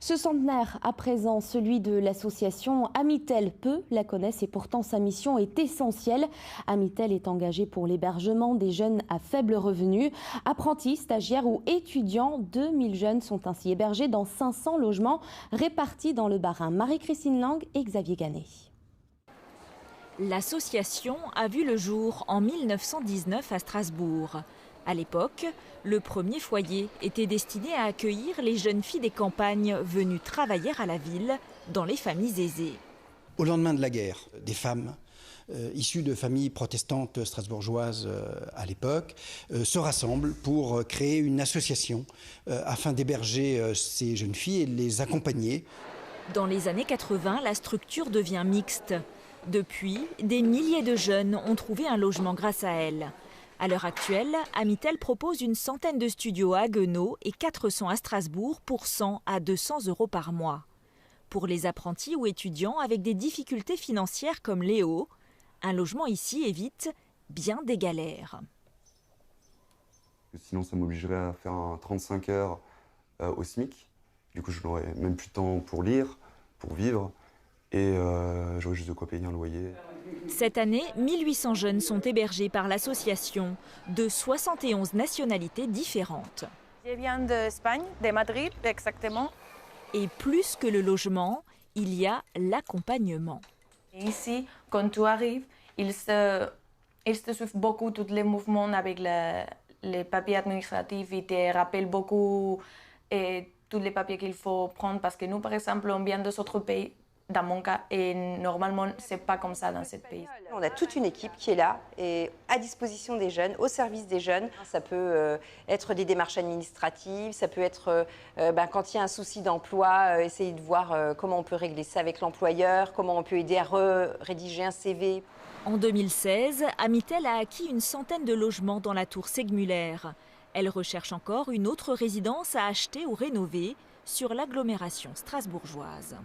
Ce centenaire, à présent celui de l'association Amitel, peu la connaissent et pourtant sa mission est essentielle. Amitel est engagé pour l'hébergement des jeunes à faible revenu. Apprentis, stagiaires ou étudiants, 2000 jeunes sont ainsi hébergés dans 500 logements répartis dans le Bas-Rhin. Marie-Christine Lang et Xavier Gannet. L'association a vu le jour en 1919 à Strasbourg. À l'époque, le premier foyer était destiné à accueillir les jeunes filles des campagnes venues travailler à la ville dans les familles aisées. Au lendemain de la guerre, des femmes issues de familles protestantes strasbourgeoises à l'époque se rassemblent pour créer une association afin d'héberger ces jeunes filles et de les accompagner. Dans les années 80, la structure devient mixte. Depuis, des milliers de jeunes ont trouvé un logement grâce à elle. À l'heure actuelle, Amitel propose une centaine de studios à Haguenau et 400 à Strasbourg pour 100 à 200 euros par mois. Pour les apprentis ou étudiants avec des difficultés financières comme Léo, un logement ici évite bien des galères. Sinon, ça m'obligerait à faire un 35 heures au SMIC. Du coup, je n'aurais même plus de temps pour lire, pour vivre. Et j'aurais juste de quoi payer un loyer. Cette année, 1800 jeunes sont hébergés par l'association de 71 nationalités différentes. Je viens d'Espagne, de Madrid exactement. Et plus que le logement, il y a l'accompagnement. Ici, quand tu arrives, ils te suivent beaucoup tous les mouvements avec les papiers administratifs. Ils te rappellent beaucoup tous les papiers qu'il faut prendre parce que nous, par exemple, on vient d'autres pays. Dans mon cas, et normalement, ce n'est pas comme ça dans ce pays. On a toute une équipe qui est là et à disposition des jeunes, au service des jeunes. Ça peut être des démarches administratives, ça peut être quand il y a un souci d'emploi, essayer de voir comment on peut régler ça avec l'employeur, comment on peut aider à rédiger un CV. En 2016, Amitel a acquis une centaine de logements dans la tour Segmuller. Elle recherche encore une autre résidence à acheter ou rénover sur l'agglomération strasbourgeoise.